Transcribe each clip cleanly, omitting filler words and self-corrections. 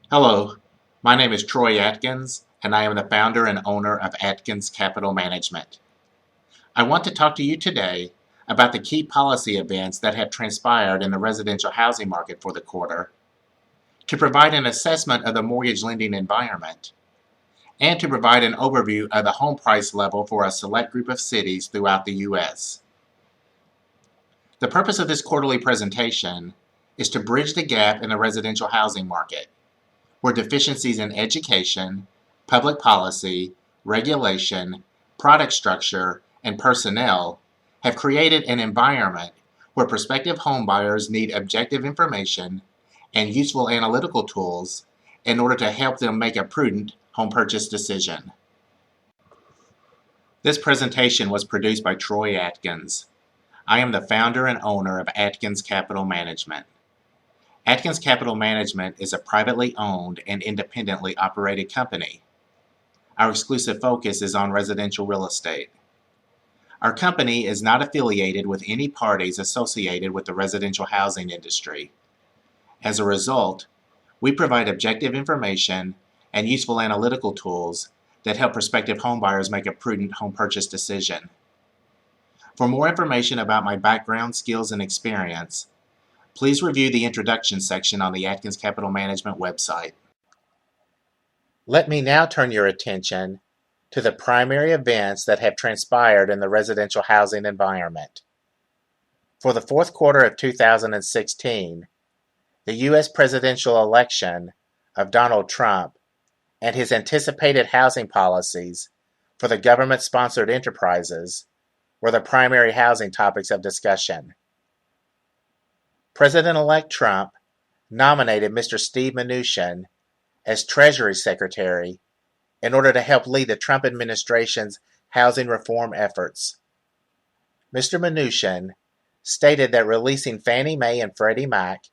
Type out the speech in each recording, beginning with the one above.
Hello, my name is Troy Adkins, and I am the founder and owner of Adkins Capital Management. I want to talk to you today about the key policy events that have transpired in the residential housing market for the quarter, to provide an assessment of the mortgage lending environment, and to provide an overview of the home price level for a select group of cities throughout the U.S. The purpose of this quarterly presentation is to bridge the gap in the residential housing market, where deficiencies in education, public policy, regulation, product structure, and personnel have created an environment where prospective homebuyers need objective information and useful analytical tools in order to help them make a prudent home purchase decision. This presentation was produced by Troy Adkins. I am the founder and owner of Adkins Capital Management. Adkins Capital Management is a privately owned and independently operated company. Our exclusive focus is on residential real estate. Our company is not affiliated with any parties associated with the residential housing industry. As a result, we provide objective information and useful analytical tools that help prospective homebuyers make a prudent home purchase decision. For more information about my background, skills, and experience, please review the introduction section on the Adkins Capital Management website. Let me now turn your attention to the primary events that have transpired in the residential housing environment. For the fourth quarter of 2016, the U.S. presidential election of Donald Trump and his anticipated housing policies for the government-sponsored enterprises were the primary housing topics of discussion. President-elect Trump nominated Mr. Steve Mnuchin as Treasury Secretary in order to help lead the Trump administration's housing reform efforts. Mr. Mnuchin stated that releasing Fannie Mae and Freddie Mac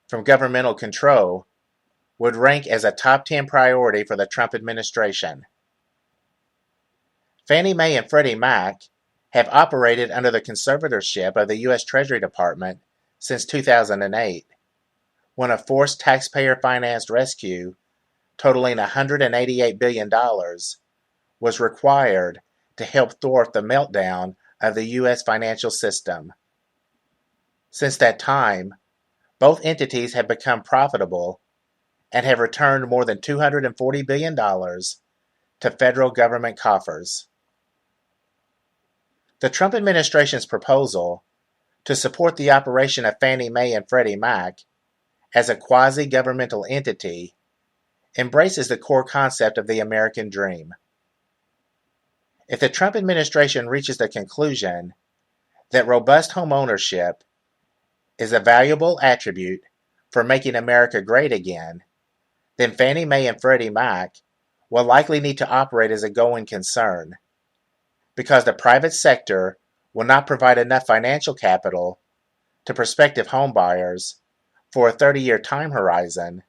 from governmental control would rank as a top 10 priority for the Trump administration. Fannie Mae and Freddie Mac have operated under the conservatorship of the U.S. Treasury Department since 2008, when a forced taxpayer-financed rescue totaling $188 billion was required to help thwart the meltdown of the U.S. financial system. Since that time, both entities have become profitable and have returned more than $240 billion to federal government coffers. The Trump administration's proposal to support the operation of Fannie Mae and Freddie Mac as a quasi-governmental entity embraces the core concept of the American dream. If the Trump administration reaches the conclusion that robust home ownership is a valuable attribute for making America great again, then Fannie Mae and Freddie Mac will likely need to operate as a going concern, because the private sector will not provide enough financial capital to prospective homebuyers for a 30-year time horizon,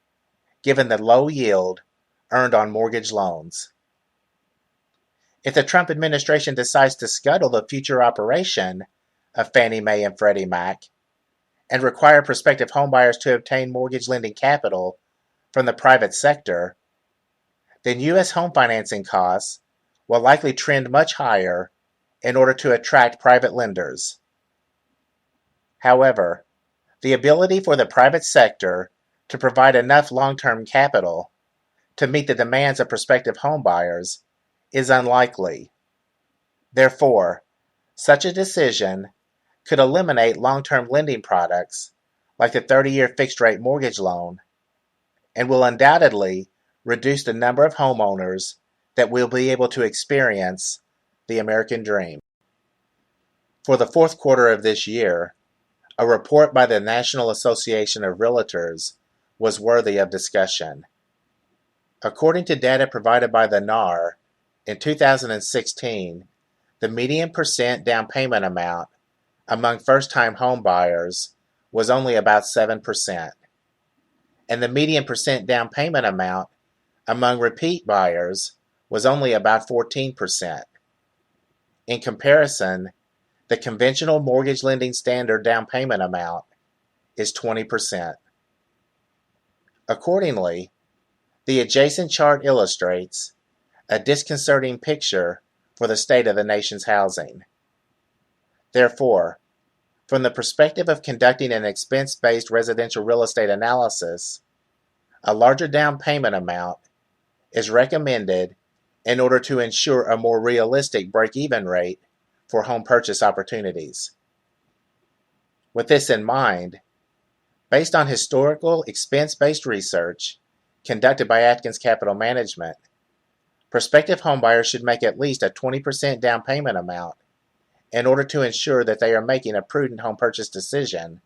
given the low yield earned on mortgage loans. If the Trump administration decides to scuttle the future operation of Fannie Mae and Freddie Mac and require prospective homebuyers to obtain mortgage lending capital from the private sector, then U.S. home financing costs will likely trend much higher in order to attract private lenders. However, the ability for the private sector to provide enough long-term capital to meet the demands of prospective homebuyers is unlikely. Therefore, such a decision could eliminate long-term lending products like the 30-year fixed-rate mortgage loan, and will undoubtedly reduce the number of homeowners that will be able to experience the American dream. For the fourth quarter of this year, a report by the National Association of Realtors was worthy of discussion. According to data provided by the NAR, in 2016, the median percent down payment amount among first-time home buyers was only about 7%, and the median percent down payment amount among repeat buyers was only about 14%. In comparison, the conventional mortgage lending standard down payment amount is 20%. Accordingly, The adjacent chart illustrates a disconcerting picture for the state of the nation's housing. Therefore, from the perspective of conducting an expense-based residential real estate analysis, a larger down payment amount is recommended in order to ensure a more realistic break-even rate for home purchase opportunities. With this in mind, based on historical expense-based research conducted by Adkins Capital Management, prospective homebuyers should make at least a 20% down payment amount in order to ensure that they are making a prudent home purchase decision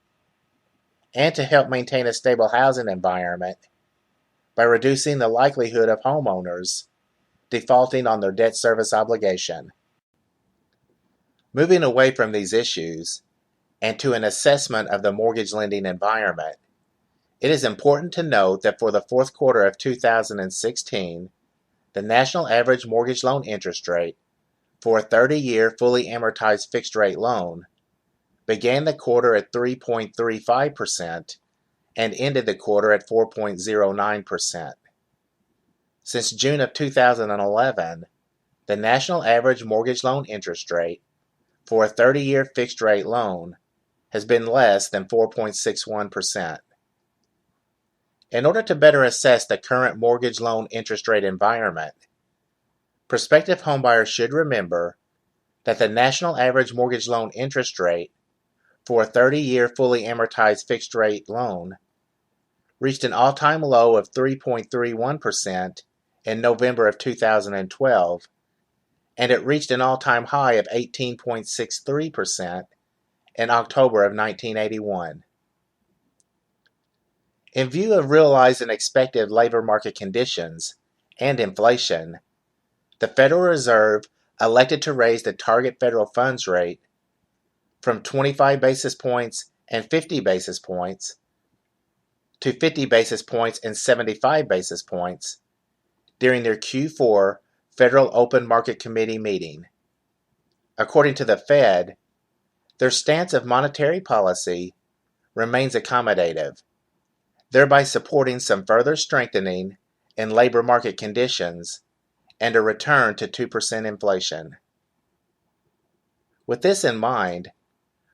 and to help maintain a stable housing environment by reducing the likelihood of homeowners defaulting on their debt service obligation. Moving away from these issues and to an assessment of the mortgage lending environment, it is important to note that for the fourth quarter of 2016, the national average mortgage loan interest rate for a 30-year fully amortized fixed-rate loan began the quarter at 3.35% and ended the quarter at 4.09%. Since June of 2011, the national average mortgage loan interest rate for a 30-year fixed-rate loan has been less than 4.61%. In order to better assess the current mortgage loan interest rate environment, prospective homebuyers should remember that the national average mortgage loan interest rate for a 30-year fully amortized fixed-rate loan reached an all-time low of 3.31% in November of 2012, and it reached an all-time high of 18.63% in October of 1981. In view of realized and expected labor market conditions and inflation, the Federal Reserve elected to raise the target federal funds rate from 25 basis points and 50 basis points to 50 basis points and 75 basis points during their Q4 Federal Open Market Committee meeting. According to the Fed, their stance of monetary policy remains accommodative, thereby supporting some further strengthening in labor market conditions and a return to 2% inflation. With this in mind,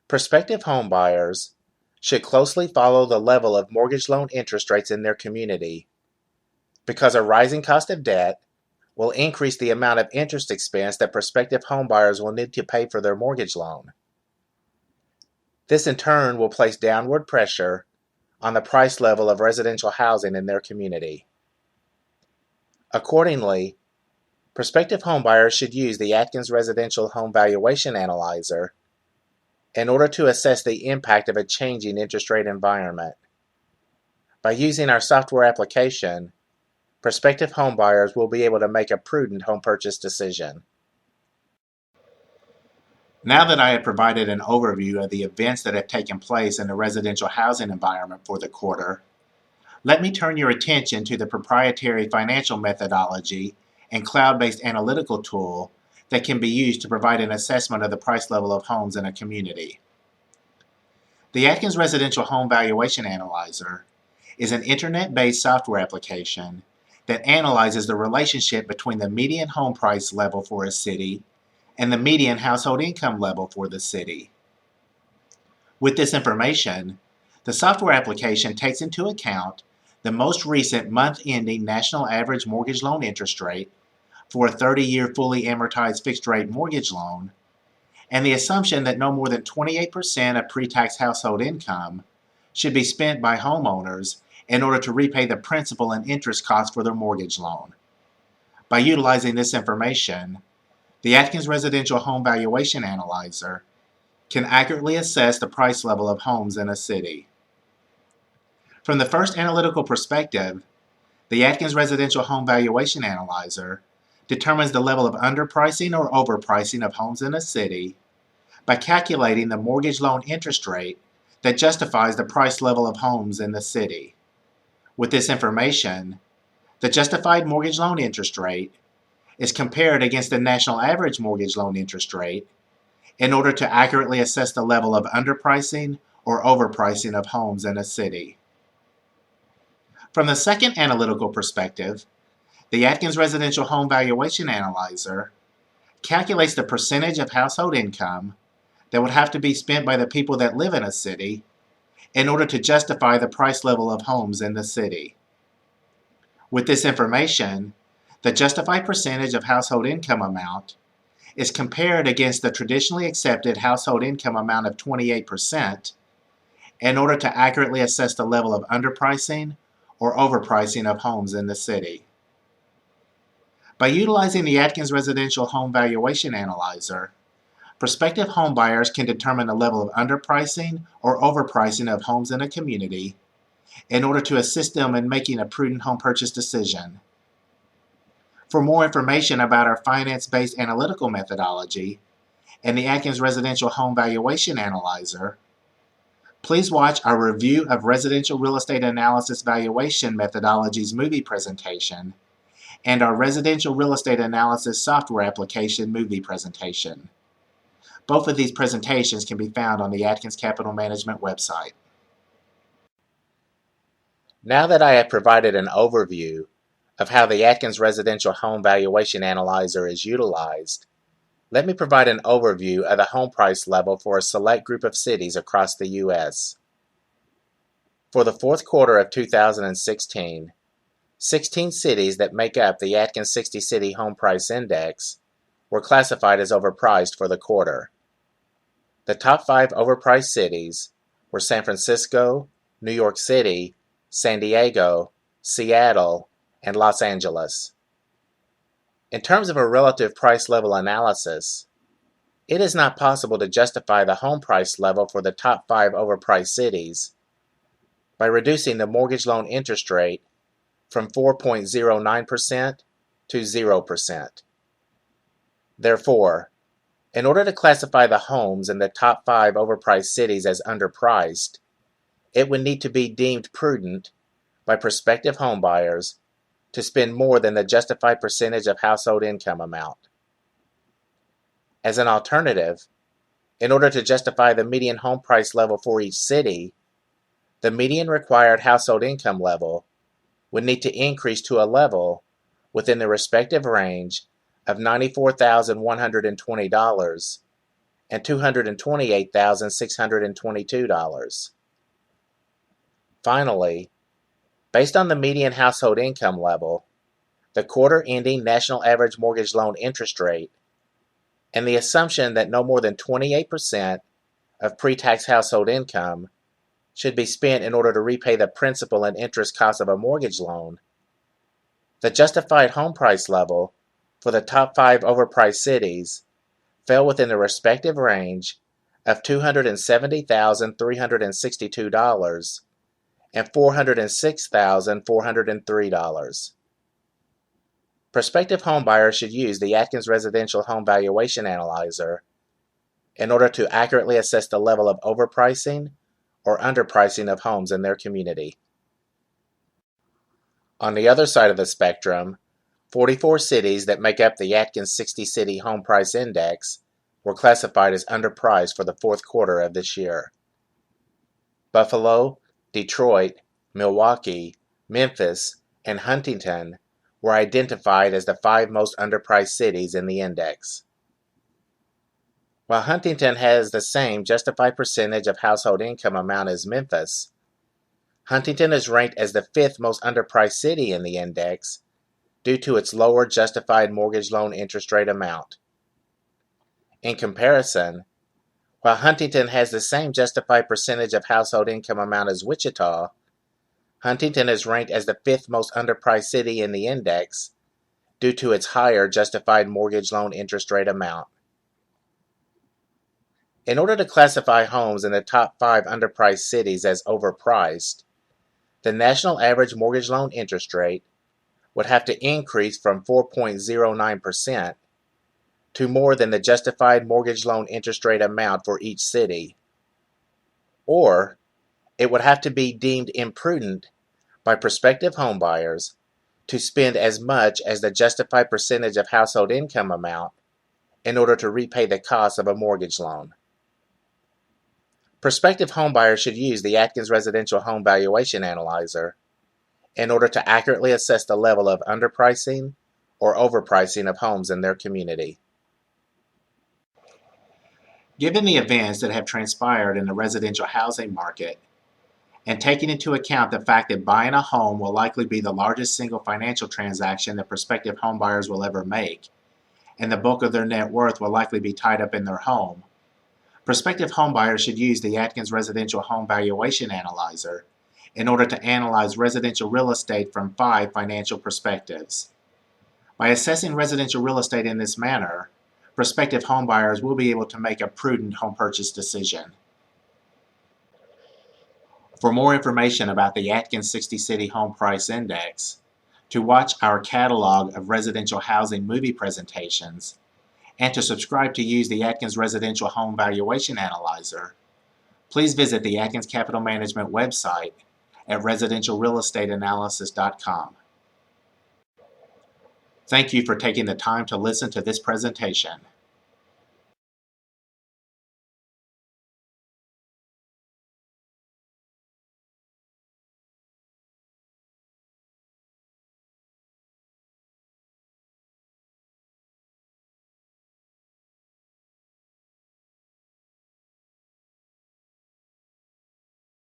prospective homebuyers should closely follow the level of mortgage loan interest rates in their community, because a rising cost of debt will increase the amount of interest expense that prospective homebuyers will need to pay for their mortgage loan. This in turn will place downward pressure on the price level of residential housing in their community. Accordingly, prospective homebuyers should use the Adkins Residential Home Valuation Analyzer in order to assess the impact of a changing interest rate environment. By using our software application, prospective homebuyers will be able to make a prudent home purchase decision. Now that I have provided an overview of the events that have taken place in the residential housing environment for the quarter, let me turn your attention to the proprietary financial methodology and cloud-based analytical tool that can be used to provide an assessment of the price level of homes in a community. The Adkins Residential Home Valuation Analyzer is an internet-based software application that analyzes the relationship between the median home price level for a city and the median household income level for the city. With this information, the software application takes into account the most recent month-ending national average mortgage loan interest rate for a 30-year fully amortized fixed-rate mortgage loan, and the assumption that no more than 28% of pre-tax household income should be spent by homeowners in order to repay the principal and interest costs for their mortgage loan. By utilizing this information, the Adkins Residential Home Valuation Analyzer can accurately assess the price level of homes in a city. From the first analytical perspective, the Adkins Residential Home Valuation Analyzer determines the level of underpricing or overpricing of homes in a city by calculating the mortgage loan interest rate that justifies the price level of homes in the city. With this information, the justified mortgage loan interest rate is compared against the national average mortgage loan interest rate in order to accurately assess the level of underpricing or overpricing of homes in a city. From the second analytical perspective, the Adkins Residential Home Valuation Analyzer calculates the percentage of household income that would have to be spent by the people that live in a city in order to justify the price level of homes in the city. With this information, the justified percentage of household income amount is compared against the traditionally accepted household income amount of 28% in order to accurately assess the level of underpricing or overpricing of homes in the city. By utilizing the Adkins Residential Home Valuation Analyzer, prospective homebuyers can determine the level of underpricing or overpricing of homes in a community in order to assist them in making a prudent home purchase decision. For more information about our finance-based analytical methodology and the Adkins Residential Home Valuation Analyzer, please watch our Review of Residential Real Estate Analysis Valuation Methodologies movie presentation and our Residential Real Estate Analysis Software Application movie presentation. Both of these presentations can be found on the Adkins Capital Management website. Now that I have provided an overview of how the Adkins Residential Home Valuation Analyzer is utilized, let me provide an overview of the home price level for a select group of cities across the U.S. For the fourth quarter of 2016, 16 cities that make up the Adkins 60 City Home Price Index were classified as overpriced for the quarter. The top 5 overpriced cities were San Francisco, New York City, San Diego, Seattle, and Los Angeles. In terms of a relative price level analysis, it is not possible to justify the home price level for the top 5 overpriced cities by reducing the mortgage loan interest rate from 4.09% to 0%. Therefore, in order to classify the homes in the top 5 overpriced cities as underpriced, it would need to be deemed prudent by prospective homebuyers to spend more than the justified percentage of household income amount. As an alternative, in order to justify the median home price level for each city, the median required household income level would need to increase to a level within the respective range of $94,120 and $228,622. Finally, based on the median household income level, the quarter-ending national average mortgage loan interest rate, and the assumption that no more than 28% of pre-tax household income should be spent in order to repay the principal and interest costs of a mortgage loan, the justified home price level for the top 5 overpriced cities fell within the respective range of $270,362 and $406,403. Prospective homebuyers should use the Adkins Residential Home Valuation Analyzer in order to accurately assess the level of overpricing or underpricing of homes in their community. On the other side of the spectrum, 44 cities that make up the Adkins 60 City Home Price Index were classified as underpriced for the fourth quarter of this year. Buffalo, Detroit, Milwaukee, Memphis, and Huntington were identified as the 5 most underpriced cities in the index. While Huntington has the same justified percentage of household income amount as Memphis, Huntington is ranked as the 5th most underpriced city in the index due to its lower justified mortgage loan interest rate amount. In comparison, while Huntington has the same justified percentage of household income amount as Wichita, Huntington is ranked as the 5th most underpriced city in the index due to its higher justified mortgage loan interest rate amount. In order to classify homes in the top 5 underpriced cities as overpriced, the national average mortgage loan interest rate would have to increase from 4.09% to more than the justified mortgage loan interest rate amount for each city, or it would have to be deemed imprudent by prospective homebuyers to spend as much as the justified percentage of household income amount in order to repay the cost of a mortgage loan. Prospective homebuyers should use the Adkins Residential Home Valuation Analyzer in order to accurately assess the level of underpricing or overpricing of homes in their community. Given the events that have transpired in the residential housing market, and taking into account the fact that buying a home will likely be the largest single financial transaction that prospective homebuyers will ever make, and the bulk of their net worth will likely be tied up in their home, prospective homebuyers should use the Adkins Residential Home Valuation Analyzer in order to analyze residential real estate from 5 financial perspectives. By assessing residential real estate in this manner, prospective homebuyers will be able to make a prudent home purchase decision. For more information about the Adkins 60 City Home Price Index, to watch our catalog of residential housing movie presentations, and to subscribe to use the Adkins Residential Home Valuation Analyzer, please visit the Adkins Capital Management website at residentialrealestateanalysis.com. Thank you for taking the time to listen to this presentation.